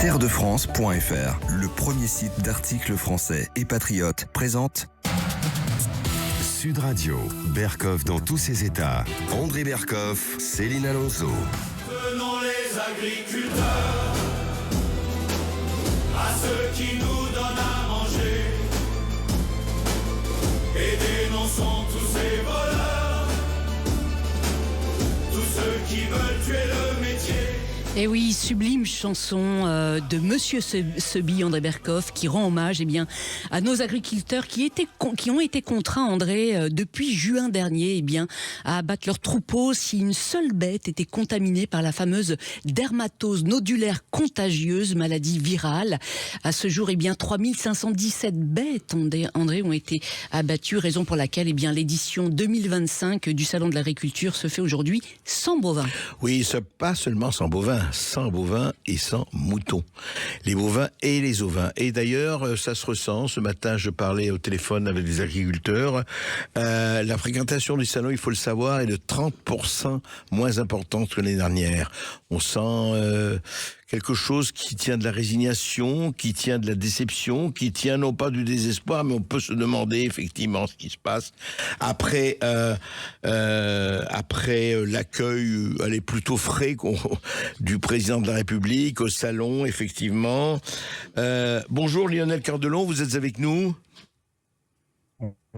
Terredefrance.fr, le premier site d'articles français et patriotes, présente Sud Radio, Berkoff dans tous ses états. André Berkoff, Céline Alonso. Venons les agriculteurs, à ceux qui nous donnent à manger, et dénonçons tous ces voleurs, tous ceux qui veulent tuer le métier. Et oui, sublime chanson de Monsieur Sebi, André Berkoff, qui rend hommage à nos agriculteurs qui ont été contraints, André, depuis juin dernier, à abattre leurs troupeaux si une seule bête était contaminée par la fameuse dermatose nodulaire contagieuse, maladie virale. À ce jour, 3517 bêtes, André, ont été abattues, raison pour laquelle l'édition 2025 du Salon de l'Agriculture se fait aujourd'hui sans bovins. Oui, pas seulement sans bovins, sans bovins et sans moutons. Les bovins et les ovins. Et d'ailleurs, ça se ressent. Ce matin, je parlais au téléphone avec des agriculteurs. La fréquentation du salon, il faut le savoir, est de 30% moins importante que l'année dernière. On sent quelque chose qui tient de la résignation, qui tient de la déception, qui tient non pas du désespoir, mais on peut se demander effectivement ce qui se passe. Après l'accueil, elle est plutôt frais du président de la République au salon, effectivement. Bonjour Lionel Cardelon, vous êtes avec nous ?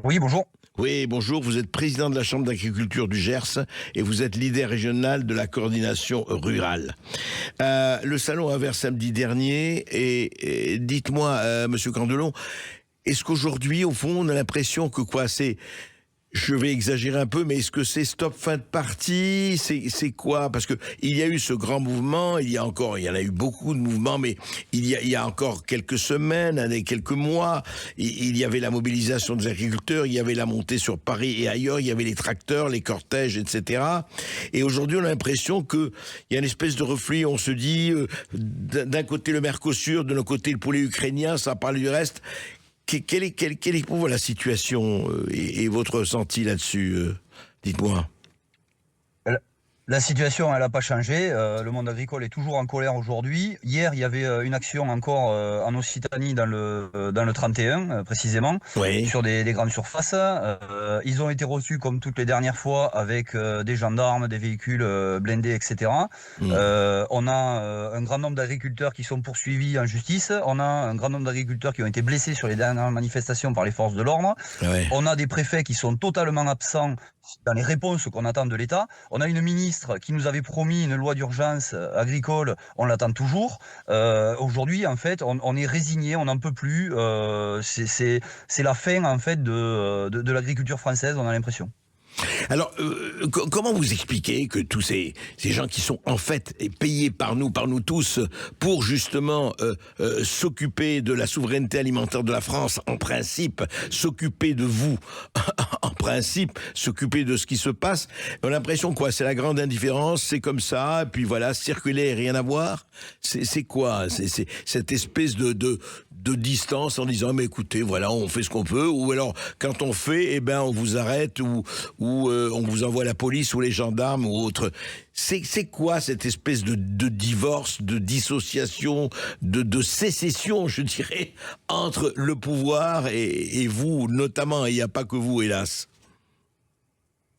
Oui, bonjour. Oui, bonjour, vous êtes président de la Chambre d'agriculture du Gers et vous êtes leader régional de la coordination rurale. Le salon a ouvert samedi dernier et dites-moi, monsieur Candelon, est-ce qu'aujourd'hui, au fond, on a l'impression que je vais exagérer un peu, mais est-ce que c'est stop fin de partie? C'est quoi? Parce que il y a eu ce grand mouvement, il y en a eu beaucoup de mouvements, mais il y a encore quelques semaines, quelques mois, il y avait la mobilisation des agriculteurs, il y avait la montée sur Paris et ailleurs, il y avait les tracteurs, les cortèges, etc. Et aujourd'hui, on a l'impression que il y a une espèce de reflux, on se dit, d'un côté le Mercosur, de l'autre côté le poulet ukrainien, ça parle du reste. Quelle est pour vous la situation et votre ressenti là-dessus? Dites-moi. La situation, elle n'a pas changé. Le monde agricole est toujours en colère aujourd'hui. Hier, il y avait une action encore en Occitanie dans le 31, précisément, oui, sur des grandes surfaces. Ils ont été reçus comme toutes les dernières fois avec des gendarmes, des véhicules blindés, etc. On a un grand nombre d'agriculteurs qui sont poursuivis en justice. On a un grand nombre d'agriculteurs qui ont été blessés sur les dernières manifestations par les forces de l'ordre. ouais. On a des préfets qui sont totalement absents dans les réponses qu'on attend de l'État. On a une ministre qui nous avait promis une loi d'urgence agricole, on l'attend toujours. Aujourd'hui, en fait, on est résigné, on n'en peut plus. C'est la fin, en fait, de l'agriculture française, on a l'impression. Alors, comment vous expliquez que tous ces gens qui sont en fait payés par nous tous, pour justement s'occuper de la souveraineté alimentaire de la France, en principe, s'occuper de vous, en principe, s'occuper de ce qui se passe, on a l'impression c'est la grande indifférence, c'est comme ça, et puis voilà, circuler et rien à voir. C'est quoi? C'est cette espèce de distance en disant mais écoutez, voilà, on fait ce qu'on peut, ou alors quand on fait, on vous arrête, ou on vous envoie la police ou les gendarmes ou autre. C'est quoi cette espèce de divorce, de dissociation, de sécession, je dirais, entre le pouvoir et vous, notamment, et il n'y a pas que vous, hélas.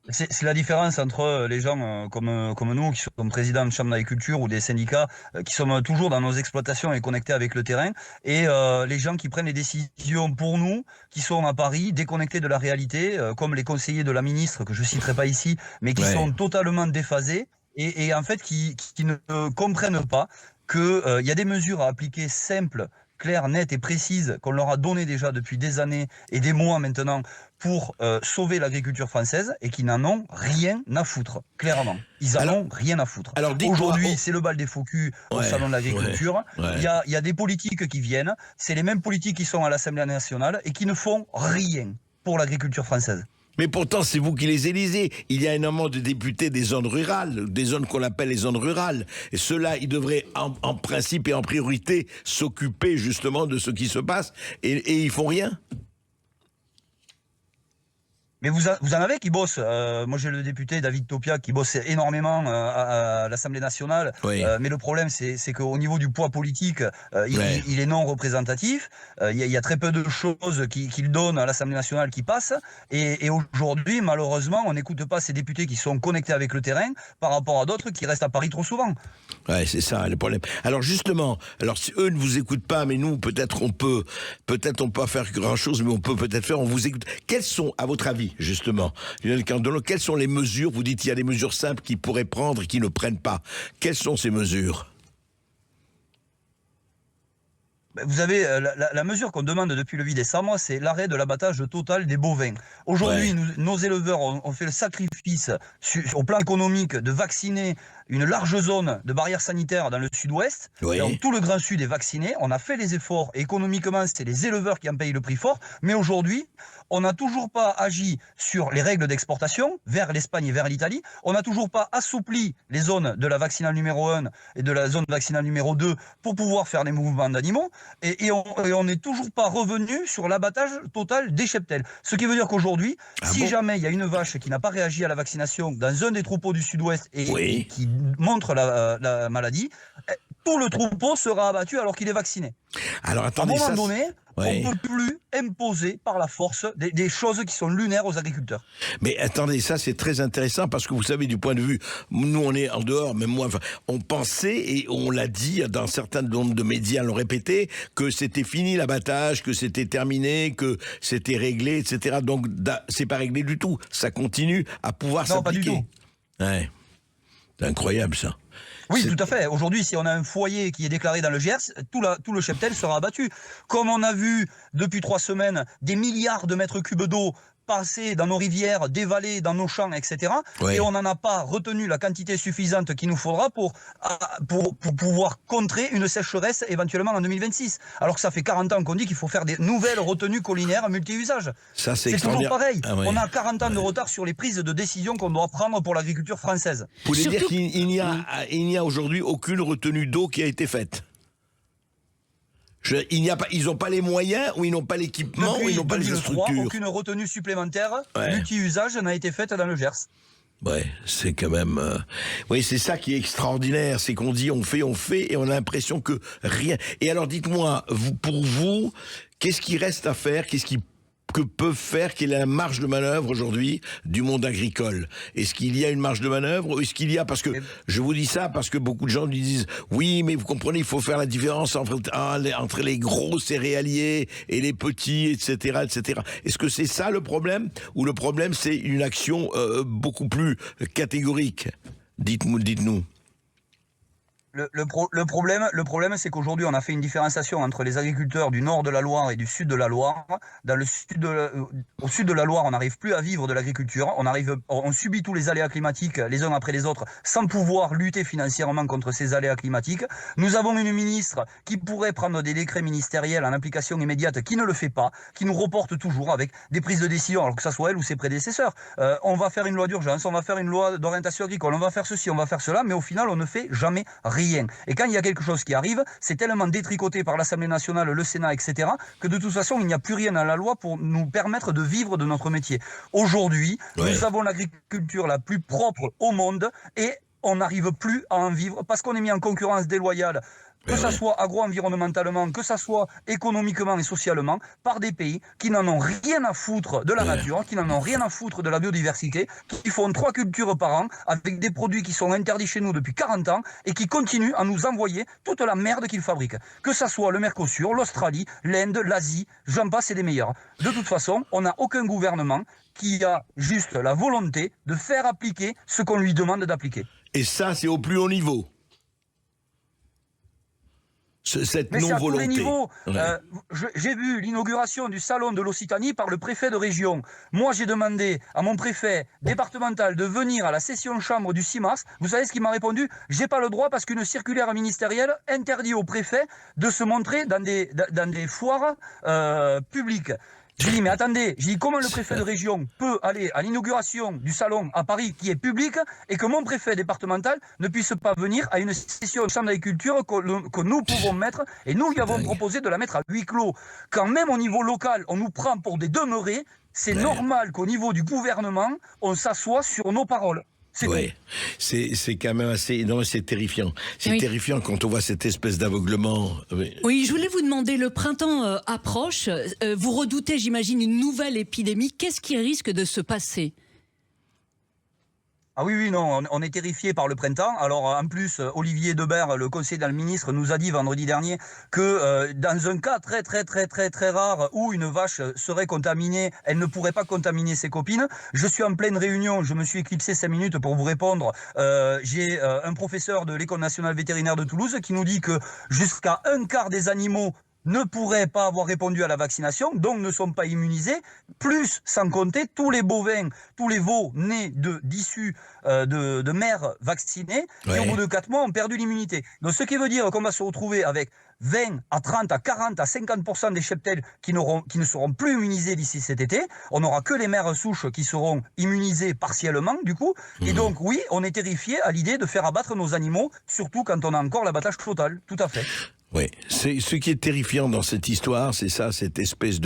C'est la différence entre les gens comme nous, qui sommes présidents de chambre d'agriculture ou des syndicats, qui sommes toujours dans nos exploitations et connectés avec le terrain, et les gens qui prennent les décisions pour nous, qui sont à Paris, déconnectés de la réalité, comme les conseillers de la ministre, que je citerai pas ici, mais qui sont totalement déphasés, et en fait qui ne comprennent pas que y a des mesures à appliquer simples, claires, nettes et précises qu'on leur a données déjà depuis des années et des mois maintenant pour sauver l'agriculture française, et qui n'en ont rien à foutre, clairement. Ils en ont rien à foutre. Aujourd'hui, c'est le bal des faux culs au salon de l'agriculture. Il y a des politiques qui viennent, c'est les mêmes politiques qui sont à l'Assemblée nationale et qui ne font rien pour l'agriculture française. Mais pourtant, c'est vous qui les élisez. Il y a énormément de députés des zones rurales, des zones qu'on appelle les zones rurales. Et ceux-là, ils devraient, en principe et en priorité, s'occuper justement de ce qui se passe. Et ils font rien. Mais vous en avez qui bossent. Moi, j'ai le député David Topia qui bosse énormément à l'Assemblée nationale. Oui. Mais le problème, c'est qu'au niveau du poids politique, il est non représentatif. Il y a très peu de choses qu'il donne à l'Assemblée nationale qui passent. Et aujourd'hui, malheureusement, on n'écoute pas ces députés qui sont connectés avec le terrain par rapport à d'autres qui restent à Paris trop souvent. Ouais, c'est ça le problème. Alors justement, si eux ne vous écoutent pas, mais nous, peut-être on peut pas faire grand-chose, mais on peut peut-être faire, on vous écoute. Quelles sont, à votre avis, justement, quelles sont les mesures, vous dites il y a des mesures simples qu'ils pourraient prendre et qui ne prennent pas. Quelles sont ces mesures ? Vous avez la mesure qu'on demande depuis le 8 décembre, c'est l'arrêt de l'abattage total des bovins. Aujourd'hui, nos éleveurs ont fait le sacrifice au plan économique de vacciner une large zone de barrières sanitaires dans le sud-ouest. Oui. Donc, tout le Grand Sud est vacciné. On a fait les efforts. Et économiquement, c'est les éleveurs qui en payent le prix fort. Mais aujourd'hui, on n'a toujours pas agi sur les règles d'exportation vers l'Espagne et vers l'Italie. On n'a toujours pas assoupli les zones de la vaccinale numéro 1 et de la zone vaccinale numéro 2 pour pouvoir faire des mouvements d'animaux. Et on n'est toujours pas revenu sur l'abattage total des cheptels. Ce qui veut dire qu'aujourd'hui, jamais il y a une vache qui n'a pas réagi à la vaccination dans un des troupeaux du sud-ouest et qui montre la maladie, tout le troupeau sera abattu alors qu'il est vacciné. Alors attendez, à un moment donné, on ne peut plus imposer par la force des choses qui sont lunaires aux agriculteurs. Mais attendez, ça c'est très intéressant parce que vous savez, du point de vue, nous on est en dehors, même moi, on pensait, et on l'a dit dans certains nombres de médias l'ont répété, que c'était fini l'abattage, que c'était terminé, que c'était réglé, etc. Donc c'est pas réglé du tout. Ça continue à pouvoir s'appliquer. Non, pas du tout. Ouais. C'est incroyable ça. Oui, tout à fait. Aujourd'hui, si on a un foyer qui est déclaré dans le Gers, tout le cheptel sera abattu. Comme on a vu depuis 3 semaines des milliards de mètres cubes d'eau passer dans nos rivières, dévaler dans nos champs, etc. Et on n'en a pas retenu la quantité suffisante qu'il nous faudra pour pouvoir contrer une sécheresse éventuellement en 2026. Alors que ça fait 40 ans qu'on dit qu'il faut faire des nouvelles retenues collinaires multi-usages. Ça, c'est toujours pareil. On a 40 ans de Ouais. retard sur les prises de décision qu'on doit prendre pour l'agriculture française. Vous voulez dire Surtout- qu'il n'y a aujourd'hui aucune retenue d'eau qui a été faite? Ils n'ont pas les moyens, ou ils n'ont pas l'équipement, ou ils n'ont pas les 2003, infrastructures. aucune retenue supplémentaire multi-usage n'a été faite dans le Gers. Ouais, c'est quand même... Oui, c'est ça qui est extraordinaire, c'est qu'on dit on fait, et on a l'impression que rien... Et alors dites-moi, pour vous, qu'est-ce qui reste à faire? Que peuvent faire, quelle est la marge de manœuvre aujourd'hui du monde agricole? Est-ce qu'il y a une marge de manœuvre? Est-ce qu'il y a, parce que je vous dis ça parce que beaucoup de gens disent oui, mais vous comprenez, il faut faire la différence entre les gros céréaliers et les petits, etc., etc. Est-ce que c'est ça le problème, ou le problème c'est une action beaucoup plus catégorique? Dites-nous. Le problème, c'est qu'aujourd'hui, on a fait une différenciation entre les agriculteurs du nord de la Loire et du sud de la Loire. Au sud de la Loire, on n'arrive plus à vivre de l'agriculture. On subit tous les aléas climatiques les uns après les autres sans pouvoir lutter financièrement contre ces aléas climatiques. Nous avons une ministre qui pourrait prendre des décrets ministériels en application immédiate, qui ne le fait pas, qui nous reporte toujours avec des prises de décision, alors que ça soit elle ou ses prédécesseurs. On va faire une loi d'urgence, on va faire une loi d'orientation agricole, on va faire ceci, on va faire cela, mais au final, on ne fait jamais rien. Et quand il y a quelque chose qui arrive, c'est tellement détricoté par l'Assemblée nationale, le Sénat, etc., que de toute façon, il n'y a plus rien dans la loi pour nous permettre de vivre de notre métier. Aujourd'hui, nous avons l'agriculture la plus propre au monde et on n'arrive plus à en vivre parce qu'on est mis en concurrence déloyale, que ça soit agro-environnementalement, que ça soit économiquement et socialement, par des pays qui n'en ont rien à foutre de la nature, qui n'en ont rien à foutre de la biodiversité, qui font 3 cultures par an, avec des produits qui sont interdits chez nous depuis 40 ans, et qui continuent à nous envoyer toute la merde qu'ils fabriquent. Que ça soit le Mercosur, l'Australie, l'Inde, l'Asie, j'en passe, c'est des meilleurs. De toute façon, on n'a aucun gouvernement qui a juste la volonté de faire appliquer ce qu'on lui demande d'appliquer. Et ça, c'est au plus haut niveau. Cette mais c'est à tous les non-volonté. niveaux. J'ai vu l'inauguration du salon de l'Occitanie par le préfet de région. Moi, j'ai demandé à mon préfet départemental de venir à la session chambre du 6 mars. Vous savez ce qu'il m'a répondu? J'ai pas le droit parce qu'une circulaire ministérielle interdit au préfet de se montrer dans des foires publiques. Je dis, mais attendez, comment le préfet de région peut aller à l'inauguration du salon à Paris qui est public et que mon préfet départemental ne puisse pas venir à une session de chambre d'agriculture que nous pouvons mettre, et nous lui avons proposé de la mettre à huis clos. Quand même au niveau local, on nous prend pour des demeurés, c'est normal qu'au niveau du gouvernement, on s'assoie sur nos paroles. Oui, c'est quand même assez... Non, c'est terrifiant. C'est terrifiant quand on voit cette espèce d'aveuglement. Oui, je voulais vous demander, le printemps approche. Vous redoutez, j'imagine, une nouvelle épidémie. Qu'est-ce qui risque de se passer ? Ah oui, non, on est terrifié par le printemps. Alors en plus, Olivier Debert, le conseiller d'un ministre, nous a dit vendredi dernier que dans un cas très rare où une vache serait contaminée, elle ne pourrait pas contaminer ses copines. Je suis en pleine réunion, je me suis éclipsé 5 minutes pour vous répondre. J'ai un professeur de l'École nationale vétérinaire de Toulouse qui nous dit que jusqu'à un quart des animaux ne pourraient pas avoir répondu à la vaccination, donc ne sont pas immunisés, plus sans compter tous les bovins, tous les veaux nés d'issues de mères vaccinées, qui au bout de 4 mois ont perdu l'immunité. Donc ce qui veut dire qu'on va se retrouver avec 20 à 30 à 40 à 50% des cheptels qui ne seront plus immunisés d'ici cet été. On n'aura que les mères souches qui seront immunisées partiellement du coup. Et donc oui, on est terrifié à l'idée de faire abattre nos animaux, surtout quand on a encore l'abattage total. Tout à fait. Oui, c'est ce qui est terrifiant dans cette histoire, c'est ça, cette espèce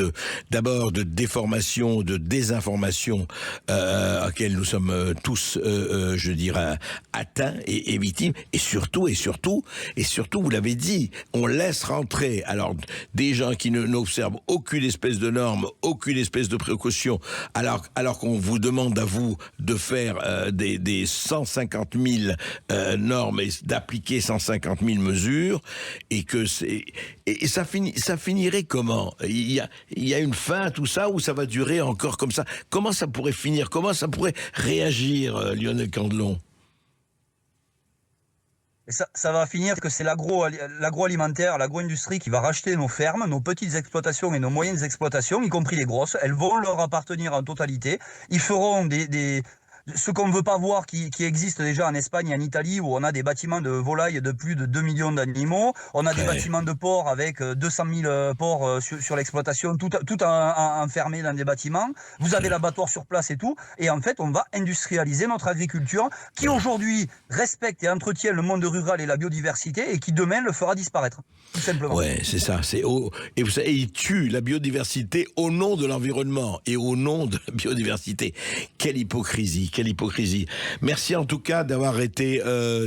d'abord de déformation, de désinformation à laquelle nous sommes tous, je dirais, atteints et victimes, et surtout, vous l'avez dit, on laisse rentrer alors des gens qui n'observent aucune espèce de norme, aucune espèce de précaution, alors qu'on vous demande à vous de faire des 150 000 normes et d'appliquer 150 000 mesures, et que et ça finirait comment ? Il y a une fin à tout ça, ou ça va durer encore comme ça ? Comment ça pourrait finir ? Comment ça pourrait réagir, Lionel Candelon ? Et ça va finir que c'est l'agroalimentaire, l'agro-industrie qui va racheter nos fermes, nos petites exploitations et nos moyennes exploitations, y compris les grosses. Elles vont leur appartenir en totalité. Ils feront ce qu'on ne veut pas voir qui existe déjà en Espagne et en Italie, où on a des bâtiments de volailles de plus de 2 millions d'animaux. On a des bâtiments de porcs avec 200 000 porcs sur l'exploitation, tout enfermé dans des bâtiments. Vous avez l'abattoir sur place et tout. Et en fait, on va industrialiser notre agriculture qui aujourd'hui respecte et entretient le monde rural et la biodiversité et qui demain le fera disparaître. Tout simplement. Ouais, c'est ça. Et vous savez, il tue la biodiversité au nom de l'environnement et au nom de la biodiversité. Quelle hypocrisie. Merci en tout cas d'avoir été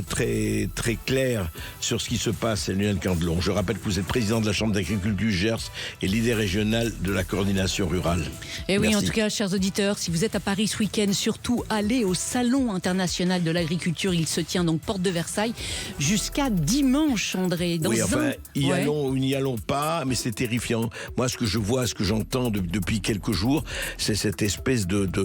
très très clair sur ce qui se passe, Lionel Candelon. Je rappelle que vous êtes président de la Chambre d'agriculture du Gers et leader régional de la coordination rurale. Et oui, en tout cas, chers auditeurs, si vous êtes à Paris ce week-end, surtout allez au Salon international de l'agriculture. Il se tient donc porte de Versailles jusqu'à dimanche, André. Y allons ou n'y allons pas, mais c'est terrifiant. Moi, ce que je vois, ce que j'entends depuis quelques jours, c'est cette espèce de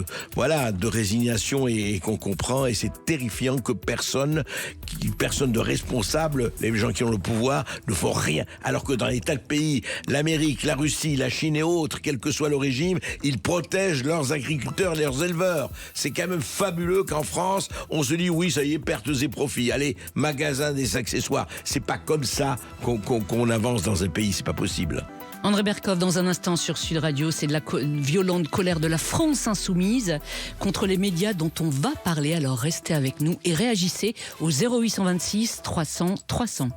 résignation et qu'on comprend, et c'est terrifiant que personne de responsable, les gens qui ont le pouvoir, ne font rien. Alors que dans les tas de pays, l'Amérique, la Russie, la Chine et autres, quel que soit le régime, ils protègent leurs agriculteurs, leurs éleveurs. C'est quand même fabuleux qu'en France, on se dit oui, ça y est, pertes et profits. Allez, magasin des accessoires. C'est pas comme ça qu'on avance dans un pays, c'est pas possible. André Berkoff, dans un instant sur Sud Radio, c'est de la violente colère de la France insoumise contre les médias dont on va parler. Alors restez avec nous et réagissez au 0826 300 300.